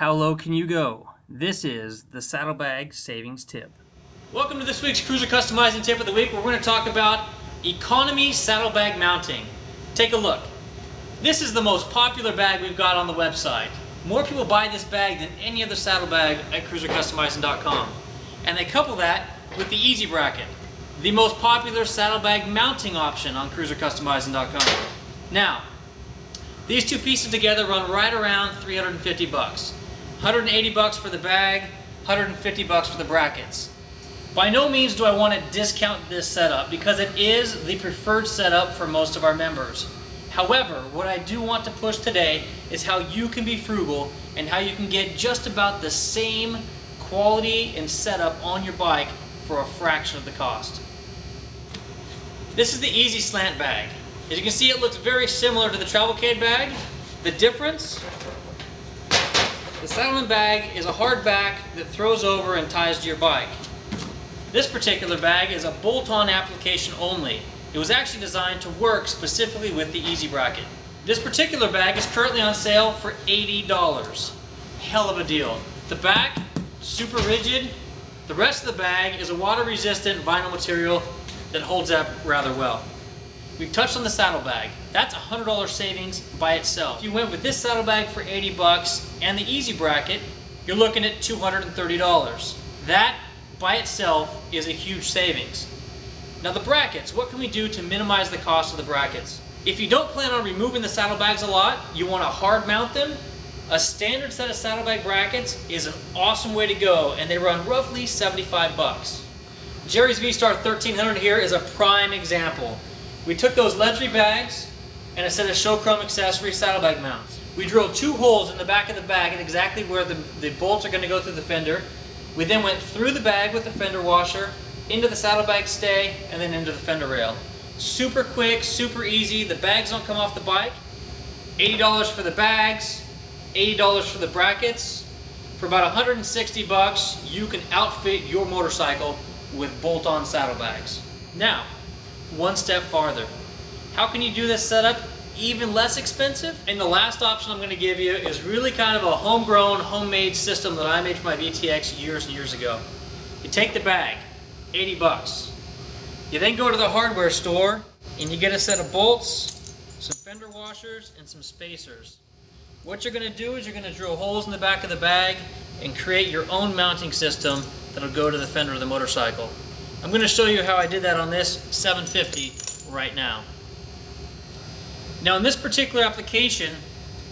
How low can you go? This is the Saddlebag Savings Tip. Welcome to this week's Cruiser Customizing Tip of the Week, where we're going to talk about economy saddlebag mounting. Take a look. This is the most popular bag we've got on the website. More people buy this bag than any other saddlebag at cruisercustomizing.com. And they couple that with the Easy Bracket, the most popular saddlebag mounting option on cruisercustomizing.com. Now, these two pieces together run right around 350 bucks. 180 bucks for the bag, 150 bucks for the brackets. By no means do I want to discount this setup because it is the preferred setup for most of our members. However, what I do want to push today is how you can be frugal and how you can get just about the same quality and setup on your bike for a fraction of the cost. This is the Easy Slant bag. As you can see, it looks very similar to the Travelcade bag. The difference, the Saddleman bag is a hard back that throws over and ties to your bike. This particular bag is a bolt-on application only. It was actually designed to work specifically with the Easy Bracket. This particular bag is currently on sale for $80. Hell of a deal. The back, super rigid. The rest of the bag is a water-resistant vinyl material that holds up rather well. We've touched on the saddlebag. That's $100 savings by itself. If you went with this saddlebag for 80 bucks and the Easy Bracket, you're looking at $230. That by itself is a huge savings. Now the brackets, what can we do to minimize the cost of the brackets? If you don't plan on removing the saddlebags a lot, you want to hard mount them, a standard set of saddlebag brackets is an awesome way to go, and they run roughly 75 bucks. Jerry's V-Star 1300 here is a prime example. We took those lead-free bags and a set of show chrome accessory saddlebag mounts. We drilled 2 holes in the back of the bag at exactly where the bolts are going to go through the fender. We then went through the bag with the fender washer, into the saddlebag stay, and then into the fender rail. Super quick, super easy. The bags don't come off the bike. $80 for the bags, $80 for the brackets. For about 160 bucks, you can outfit your motorcycle with bolt-on saddlebags. Now, one step farther. How can you do this setup even less expensive? And the last option I'm going to give you is really kind of a homegrown, homemade system that I made for my VTX years and years ago. You take the bag, 80 bucks. You then go to the hardware store and you get a set of bolts, some fender washers, and some spacers. What you're going to do is you're going to drill holes in the back of the bag and create your own mounting system that'll go to the fender of the motorcycle. I'm going to show you how I did that on this 750 right now. Now in this particular application,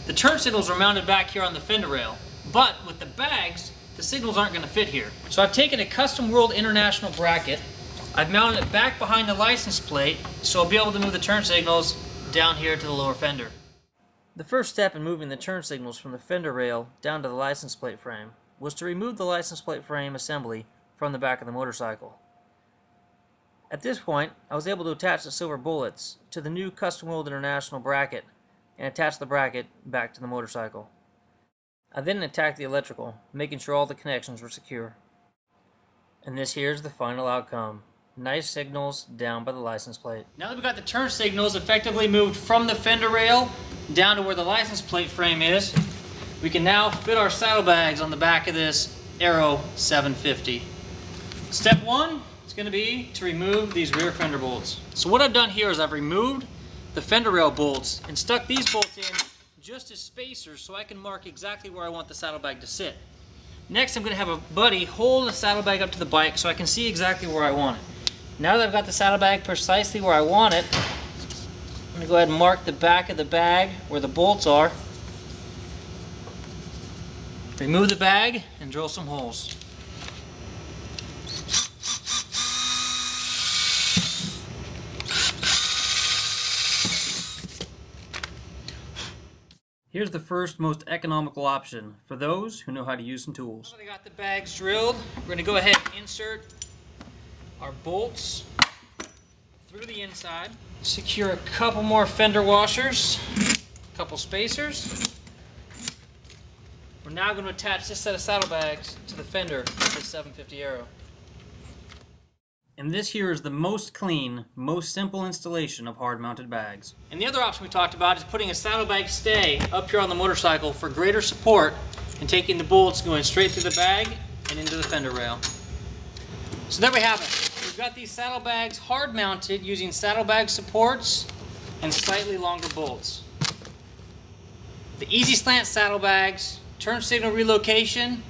the turn signals are mounted back here on the fender rail, but with the bags, the signals aren't going to fit here. So I've taken a Custom World International bracket, I've mounted it back behind the license plate so I'll be able to move the turn signals down here to the lower fender. The first step in moving the turn signals from the fender rail down to the license plate frame was to remove the license plate frame assembly from the back of the motorcycle. At this point, I was able to attach the silver bullets to the new Custom World International bracket and attach the bracket back to the motorcycle. I then attacked the electrical, making sure all the connections were secure. And this here's the final outcome. Nice signals down by the license plate. Now that we've got the turn signals effectively moved from the fender rail down to where the license plate frame is, we can now fit our saddlebags on the back of this Aero 750. Step 1 is going to be to remove these rear fender bolts. So what I've done here is I've removed the fender rail bolts and stuck these bolts in just as spacers so I can mark exactly where I want the saddlebag to sit. Next I'm going to have a buddy hold the saddlebag up to the bike so I can see exactly where I want it. Now that I've got the saddlebag precisely where I want it, I'm going to go ahead and mark the back of the bag where the bolts are. Remove the bag and drill some holes. Here's the first most economical option for those who know how to use some tools. Now that I got the bags drilled, we're going to go ahead and insert our bolts through the inside. Secure a couple more fender washers, a couple spacers. We're now going to attach this set of saddlebags to the fender of this 750 Aero. And this here is the most clean, most simple installation of hard-mounted bags. And the other option we talked about is putting a saddlebag stay up here on the motorcycle for greater support and taking the bolts going straight through the bag and into the fender rail. So there we have it. We've got these saddlebags hard mounted using saddlebag supports and slightly longer bolts. The easy slant saddlebags, turn signal relocation,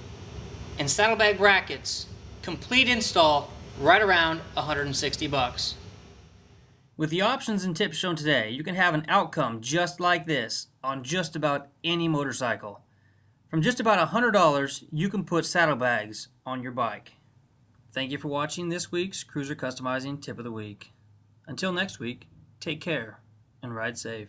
and saddlebag brackets. Complete install, right around 160 bucks. With the options and tips shown today, you can have an outcome just like this on just about any motorcycle. From just about $100, you can put saddlebags on your bike. Thank you for watching this week's Cruiser Customizing Tip of the Week. Until next week, take care and ride safe.